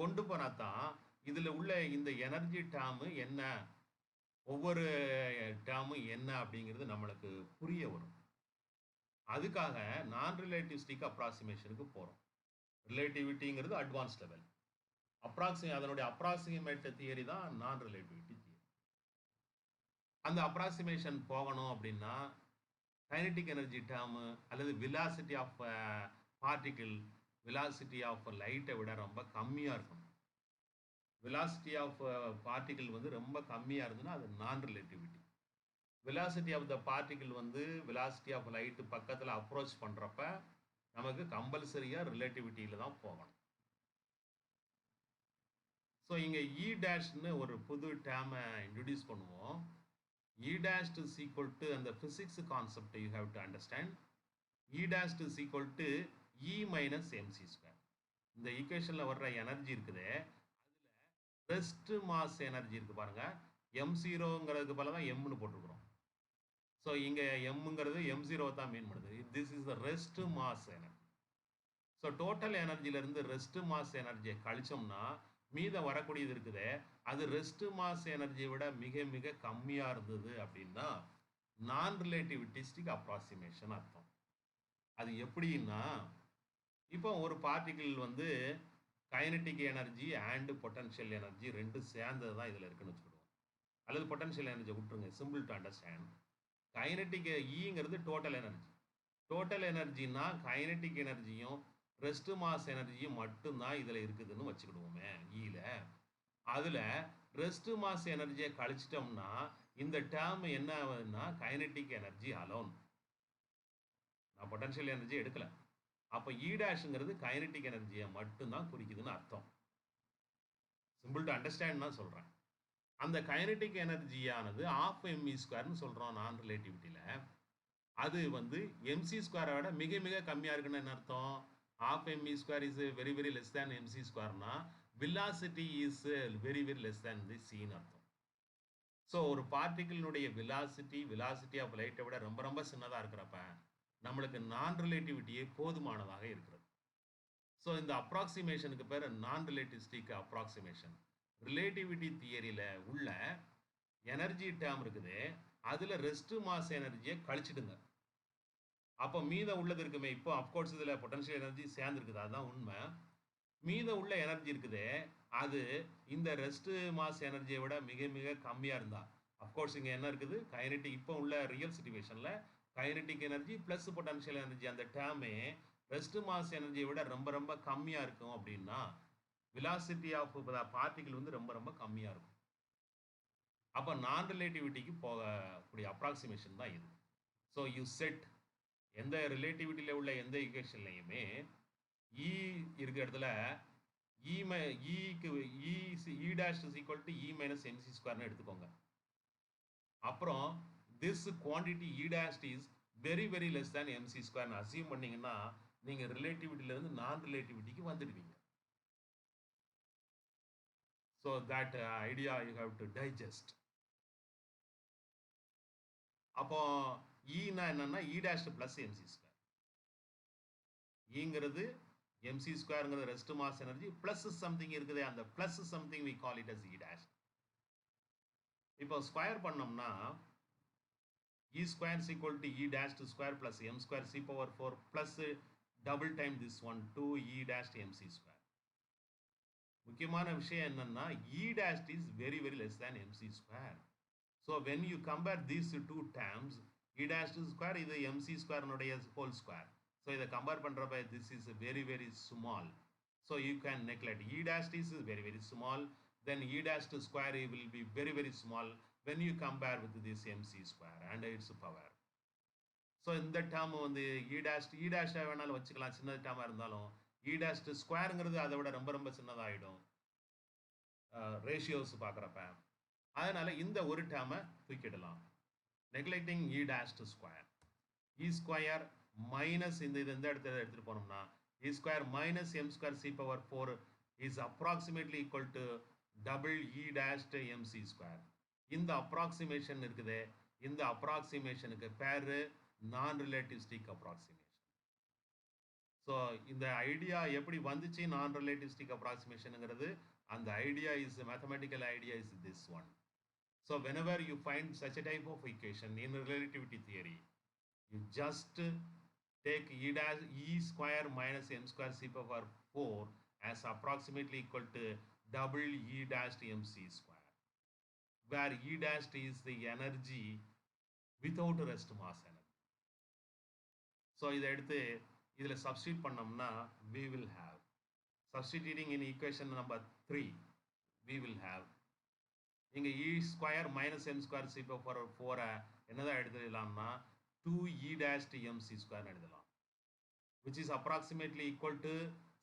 கொண்டு போனால் தான் இதில் உள்ள இந்த எனர்ஜி டேர்மு என்ன, ஒவ்வொரு டேர்மும் என்ன அப்படிங்கிறது நம்மளுக்கு புரிய வரும். அதுக்காக நான் ரிலேட்டிவிஸ்டிக் அப்ராக்சிமேஷனுக்கு போகிறோம். ரிலேட்டிவிட்டிங்கிறது அட்வான்ஸ் லெவல், அதனுடைய அப்ராக்சிமேட் தியரி தான் நான் ரிலேட்டிவிட்டி தியரி. அந்த அப்ராக்சிமேஷன் போகணும் அப்படின்னா கைனடிக் எனர்ஜி டேர்மு அல்லது velocity of particle velocity of லைட்டை விட ரொம்ப கம்மியாக இருக்கும். வெலாசிட்டி ஆஃப் பார்ட்டிகிள் வந்து ரொம்ப கம்மியாக இருந்ததுன்னா அது non relativity. Velocity of the particle வந்து வெலாசிட்டி ஆஃப் லைட்டு பக்கத்தில் அப்ரோச் பண்ணுறப்ப நமக்கு கம்பல்சரியாக ரிலேட்டிவிட்டியில் தான் போகணும். ஸோ இங்கே இ டேஷ்னு ஒரு புது டேமை இன்ட்ரடியூஸ் பண்ணுவோம். E dash is equal to, and the physics concept you have to understand, E dash is equal to E minus mc square. இந்த ஈக்குவேஷனில் வர்ற எனர்ஜி இருக்குது, அதில் ரெஸ்ட் மாஸ் எனர்ஜி இருக்குது பாருங்க, m0ங்கிறதுக்கு பல தான் எம்னு போட்டிருக்கிறோம். ஸோ இங்கே எம்ங்கிறது m0 தான் மீன் பண்ணுது. This is the rest mass energy. So total எனர்ஜியிலேருந்து ரெஸ்ட் மாஸ் எனர்ஜியை கழிச்சோம்னா மீதம் வரக்கூடியது இருக்குது, அது ரெஸ்ட் மாஸ் எனர்ஜியை விட மிக மிக கம்மியாக இருந்தது அப்படின்னா நான் ரிலேட்டிவிட்டிஸ்டிக் அப்ராக்சிமேஷன் அர்த்தம். அது எப்படின்னா, இப்போ ஒரு பார்ட்டிகிள் வந்து kinetic energy and potential energy ரெண்டும் சேர்ந்தது தான் இதில் இருக்குன்னு வச்சுக்கிடுவோம். அல்லது பொட்டன்ஷியல் எனர்ஜியை விட்டுருங்க, சிம்பிள் டு அண்டர்ஸ்டாண்ட். கைனடிக் ஈங்கிறது டோட்டல் எனர்ஜி. டோட்டல் எனர்ஜின்னா கைனடிக் எனர்ஜியும் ரெஸ்ட் மாஸ் எனர்ஜியும் மட்டும்தான் இதில் இருக்குதுன்னு வச்சுக்கிடுவோமே ஈல. அதில் ரெஸ்ட் மாஸ் எனர்ஜியை கழிச்சிட்டோம்னா இந்த டேர்ம் என்ன ஆகுதுன்னா கைனடிக் எனர்ஜி அலோன். நான் பொட்டன்ஷியல் எனர்ஜி எடுக்கல. அப்போ இ டேஷ்ங்கிறது கைனடிக் எனர்ஜியை மட்டும்தான் குறிக்குதுன்னு அர்த்தம். சிம்பிள் டு அண்டர்ஸ்டாண்ட் தான் சொல்கிறேன். அந்த கைனடிக் எனர்ஜியானது ஆஃப் எம்இ ஸ்கொயர்னு சொல்கிறோம் நான் ரிலேட்டிவிட்டியில். அது வந்து எம்சி ஸ்கொயரை விட மிக மிக கம்மியாக இருக்குன்னு என்ன அர்த்தம்? Half ME square is very very less than MC ஸ்கொயர்னா velocity is very very less than the c ன்னு அர்த்தம். ஸோ ஒரு பார்ட்டிகிளினுடைய velocity ஆஃப் லைட்டை விட ரொம்ப ரொம்ப சின்னதாக இருக்கிறப்ப நம்மளுக்கு நான் ரிலேட்டிவிட்டியே போதுமானதாக இருக்கிறது. ஸோ இந்த அப்ராக்சிமேஷனுக்கு பேர் நான் ரிலேட்டிவிஸ்டிக் அப்ராக்சிமேஷன். ரிலேட்டிவிட்டி தியரியில் உள்ள எனர்ஜி டேர்ம் இருக்குது, அதில் ரெஸ்ட் மாஸ் எனர்ஜியை கழிச்சிடுங்க. அப்போ மீதம் உள்ளது இருக்குமே, இப்போ அஃப்கோர்ஸ் இதில் பொட்டன்ஷியல் எனர்ஜி சேர்ந்துருக்குது, அதுதான் உண்மை. மீதம் உள்ள எனர்ஜி இருக்குது, அது இந்த ரெஸ்ட் மாஸ் எனர்ஜியை விட மிக மிக கம்மியாக இருந்தா, அஃப்கோர்ஸ் இங்கே என்ன இருக்குது, கைனடிக் இப்போ உள்ள ரியல் சிச்சுவேஷனில் kinetic energy plus potential energy அந்த டேர்மே ரெஸ்ட் மாஸ் எனர்ஜியை விட ரொம்ப ரொம்ப கம்மியாக இருக்கும் அப்படின்னா வெலாசிட்டி ஆஃப் பார்ட்டிகிள் வந்து ரொம்ப ரொம்ப கம்மியாக இருக்கும். அப்போ நான் ரிலேட்டிவிட்டிக்கு போகக்கூடிய அப்ராக்சிமேஷன் தான் இது. ஸோ யூ செட் எந்த ரிலேட்டிவிட்டியில் உள்ள எந்த ஈக்குவேஷன்லையுமே இ இருக்கிற இடத்துல இக்கு E dash is equal to E minus MC ஸ்கொயர்னு எடுத்துக்கோங்க. அப்புறம் this quantity E dash is very very less than MC ஸ்கொயர்னு அசியூம் பண்ணீங்கன்னா நீங்கள் ரிலேட்டிவிட்டியிலேருந்து நான் ரிலேட்டிவிட்டிக்கு வந்துடுவீங்க. So that idea you have to digest. அப்போ ஈனா என்னன்னா E dash plus MC square. ஈங்கிறது எம்சி ஸ்கொயருங்கிறது rest mass energy plus something இருக்குது, அந்த plus something we call it as E dash. இப்போ ஸ்கொயர் பண்ணோம்னா இ square is equal to E dash square plus M square C power 4 plus double time this one 2 E dash MC square. முக்கியமான விஷயம் என்னன்னா E dash is very very less than MC square. So when you compare these two terms E dash square இது MC ஸ்கொயர்னுடைய whole square. So இதை compare பண்ணுறப்ப this is very very small. So you can neglect E dash is very very small, then E dash square will be very very small when you compare with this mc square and its power. So இந்த term வந்து இ dash வேணாலும் வச்சுக்கலாம், சின்ன டேர்மாக இருந்தாலும் இ dash ஸ்கொயருங்கிறது அதை விட ரொம்ப ரொம்ப சின்னதாகிடும் ரேஷியோஸ் பார்க்குறப்ப. அதனால இந்த ஒரு டேர்மை தூக்கிடலாம். Neglecting E dash square, E square minus இந்த இடத்துல எடுத்துகிட்டு போனோம்னா E square minus M square C power 4 is approximately equal to double E dash MC square. இந்த அப்ராக்சிமேஷன் இருக்குது, இந்த அப்ராக்சிமேஷனுக்கு பேரு நான் ரிலேட்டிவிஸ்டிக் அப்ராக்சிமேஷன். ஸோ இந்த ஐடியா எப்படி வந்துச்சு நான் ரிலேட்டிவிஸ்டிக் அப்ராக்சிமேஷனுங்கிறது, அந்த idea is mathematical idea is this one. So whenever you find such a type of equation in relativity theory, you just take e square minus m square c power 4 as approximately equal to double e dash mc square, where e dash is the energy without rest mass energy. So இதை எடுத்து இதில் substitute பண்ணோம்னா we will have, substituting in equation number 3, we will have இங்கே e square minus m square c power 4 என்னதான் எடுத்துடலாம்னா 2 e dash mc square எழுதலாம், which is approximately equal to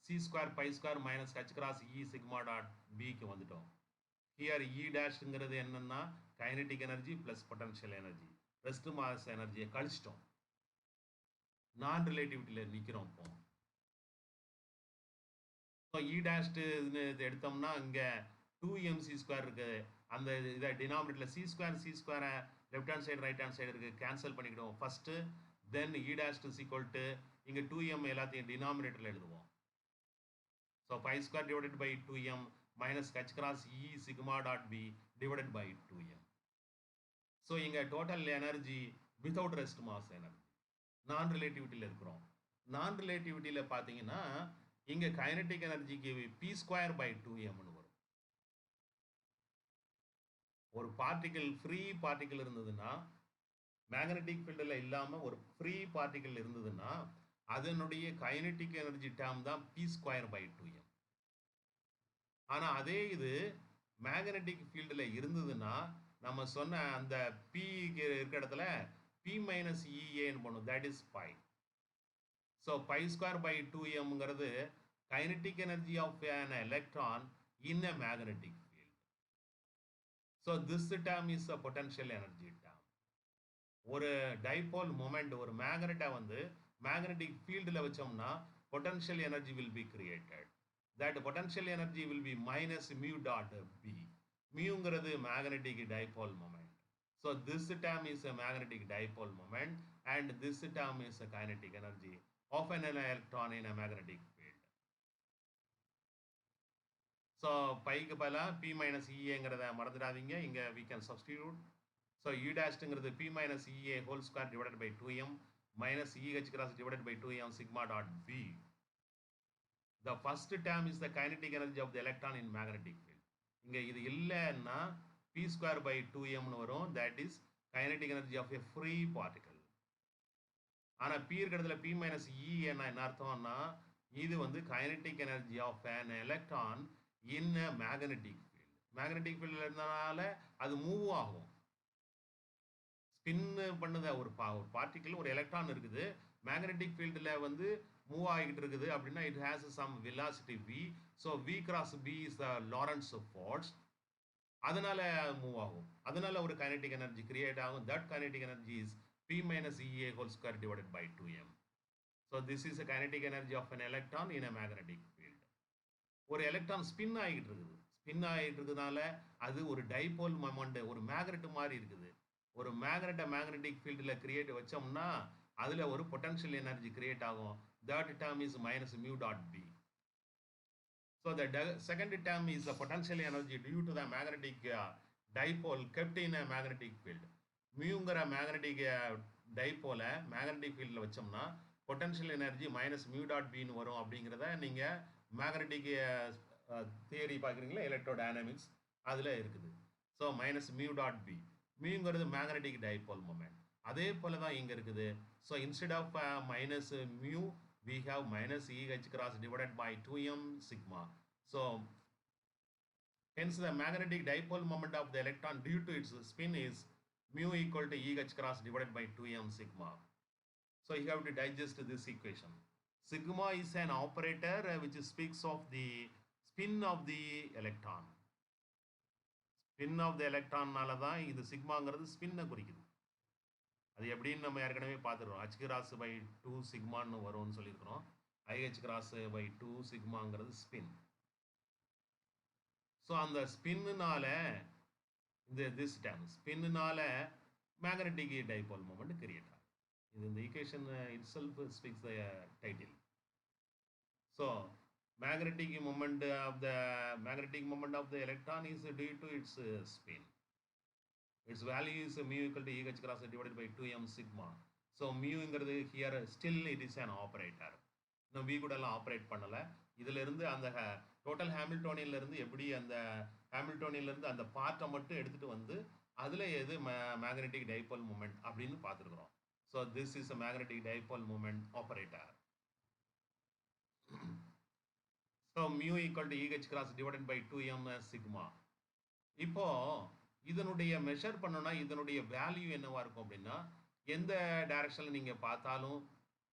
c square pi square minus h cross e sigma dot b க்கு வந்துட்டோம். Here e dashங்கிறது என்னன்னா kinetic energy plus potential energy, rest mass energy கழிச்சிட்டோம், நான் ரிலேட்டிவிட்டியில் நிற்கிறோம். இப்போ so இ dashed எடுத்தோம்னா இங்கே 2mc square இருக்குது, அந்த இதை டினாமினேட்டரில் சி ஸ்கொயரை left hand side right hand side இருக்குது, கேன்சல் பண்ணிக்கிடுவோம் first. Then E dashed equal to இங்கே 2m எல்லாத்தையும் டினாமினேட்டரில் எழுதுவோம். So pi square divided by 2m minus H cross E sigma dot B divided by 2m. So இங்கே total energy without rest mass energy non ரிலேட்டிவிட்டியில் இருக்கிறோம். Non ரிலேட்டிவிட்டியில் பார்த்தீங்கன்னா இங்கே கைனடிக் எனர்ஜிக்கு பி ஸ்கொயர் பை 2mனு வரும். ஒரு பார்ட்டிகிள் ஃப்ரீ பார்ட்டிகிள் இருந்ததுன்னா, மேக்னெட்டிக் ஃபீல்டில் இல்லாமல் ஒரு ஃப்ரீ பார்ட்டிகிள் இருந்ததுன்னா அதனுடைய கைனடிக் எனர்ஜி டேர்ம் தான் பி ஸ்கொயர் பை 2m. ஆனால் அதே இது மேக்னெட்டிக் ஃபீல்டில் இருந்ததுன்னா நம்ம சொன்ன அந்த பி இருக்கிற இடத்துல பி மைனஸ் இஏன்னு பண்ணும், that is pi. So pi square by 2mங்கிறது kinetic energy of an electron in a magnetic field. So this term is a potential energy term. ஒரு டைபோல் மொமெண்ட், ஒரு மேக்னெட்டை வந்து மேக்னெட்டிக் ஃபீல்டில் வச்சோம்னா potential energy will be created. That potential energy will be minus mu dot b. Muங்கிறது magnetic dipole moment. So this term is a magnetic dipole moment and this term is a kinetic energy of an electron in a magnetic field. So bike பதிலாக p minus EAங்கிறத மறந்துடாதீங்க, இங்கே we can substitute. So E dashed p minus EA whole square divided by 2m minus EH cross divided by 2m sigma dot b. The first term is the kinetic energy of the electron in magnetic field. இங்க இது இல்லைன்னா p square by 2m வரும். That is kinetic energy of a free particle. ஆனா p இருக்கிறதுல p minus e என்ன அர்த்தம்னா இது வந்து kinetic energy of an electron in a magnetic field. Magnetic field இருந்தனால அது மூவ் ஆகும். ஸ்பின் பண்ணுத ஒரு பார்ட்டிகிள் ஒரு எலக்ட்ரான் இருக்குது மேக்னெட்டிக் ஃபீல்டில் வந்து மூவ் ஆகிட்டு இருக்குது அப்படின்னா it has some velocity v. So v cross b is the Lorentz force. அதனால மூவ் ஆகும். அதனால ஒரு கைனடிக் எனர்ஜி கிரியேட் ஆகும். That kinetic energy is p minus ea whole square divided by 2m. So this is a kinetic energy of an electron in a magnetic field. ஒரு electron spin ஆகிட்டு இருக்குது. Spin ஆகிட்டு இருக்கிறதுனால அது ஒரு dipole moment, ஒரு magnet மாதிரி இருக்குது. ஒரு மேக்னெட்டை மேக்னெட்டிக் ஃபீல்டில் கிரியேட் வச்சோம்னா அதில் ஒரு பொட்டன்ஷியல் எனர்ஜி கிரியேட் ஆகும். That term is minus mu dot B. So the second term is the potential energy due to the magnetic dipole kept in a magnetic field. மியூங்கிற magnetic டைபோலை magnetic ஃபீல்டில் வச்சோம்னா potential energy minus mu dot பின்னு வரும். அப்படிங்கிறத நீங்கள் magnetic theory பார்க்குறீங்களா, electrodynamics அதில் இருக்குது. So minus mu dot B. மியூங்கிறது மேக்னெட்டிக் டைபோல் மொமெண்ட். அதே போல தான் இங்கே இருக்குது. So instead of minus mu we have minus EH cross divided by 2m sigma. So hence the magnetic dipole moment of the electron due to its spin is mu equal to EH cross divided by 2m sigma. So you have to digest this equation. Sigma is an operator which speaks of the spin of the electron. Spin of the electron நால தான் இது சிக்மாங்கிறது ஸ்பின்னை குறிக்குது. அது எப்படின்னு நம்ம ஏற்கனவே பார்த்துருக்கோம். h cross by 2 சிக்மான்னு வரும்னு சொல்லியிருக்கிறோம். IH கிராஸ் பை 2 சிக்மாங்கிறது ஸ்பின். ஸோ அந்த ஸ்பின்னுனால இந்த திஸ் டேம் ஸ்பின்னுனால மேக்னெட்டிக் டைபோல் மொமெண்ட் கிரியேட் ஆகும். இது இந்த equation itself speaks the title. So magnetic moment of the electron is due to its spin. Its value is mu equal to EH cross divided by 2m sigma. So mu இங்கிறது here still it is an operator. இன்னும் v கூட எல்லாம் operate பண்ணலை. இதிலிருந்து அந்த total ஹாமில்டோனியிலிருந்து எப்படி அந்த ஹாமில்டோனியிலிருந்து அந்த பார்ட்டை மட்டும் எடுத்துகிட்டு வந்து அதில் எது மேக்னெட்டிக் டைபோல் மூமெண்ட் அப்படின்னு பார்த்துருக்குறோம். So this is a magnetic dipole moment operator. So mu equal to EH cross divided by 2m sigma. இப்போ இதனுடைய மெஷர் பண்ணோன்னா இதனுடைய வேல்யூ என்னவா இருக்கும் அப்படின்னா எந்த டைரக்ஷனில் நீங்கள் பார்த்தாலும்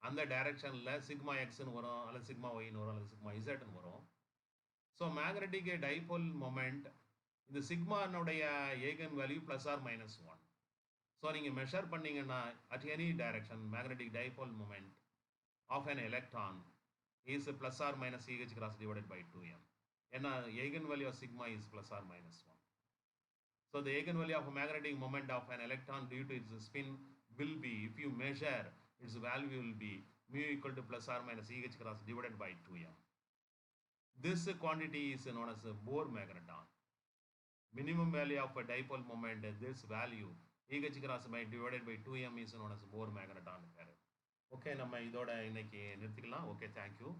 அந்த டைரக்ஷனில் சிக்மா எக்ஸ்ன்னு வரும், அல்லது சிக்மா ஒய்ன்னு வரும், அல்லது சிக்மா இசட்னு வரும். ஸோ மேக்னெட்டிக் டைபோல் மொமெண்ட் இந்த சிக்மானுடைய eigen value plus or minus 1. So நீங்கள் மெஷர் பண்ணீங்கன்னா at any direction magnetic dipole moment of an electron is plus or minus EH cross divided by 2m. ஏன்னா eigen value of sigma is plus or minus 1. So the eigenvalue of a magnetic moment of an electron due to its spin will be, if you measure, its value will be mu equal to plus or minus EH cross divided by 2m. This quantity is known as a Bohr magneton. Minimum value of a dipole moment, this value EH cross by divided by 2m is known as Bohr magneton. Okay, நம்ம இதோட இன்னைக்கு நிறுத்திக்கலாம். Okay, thank you.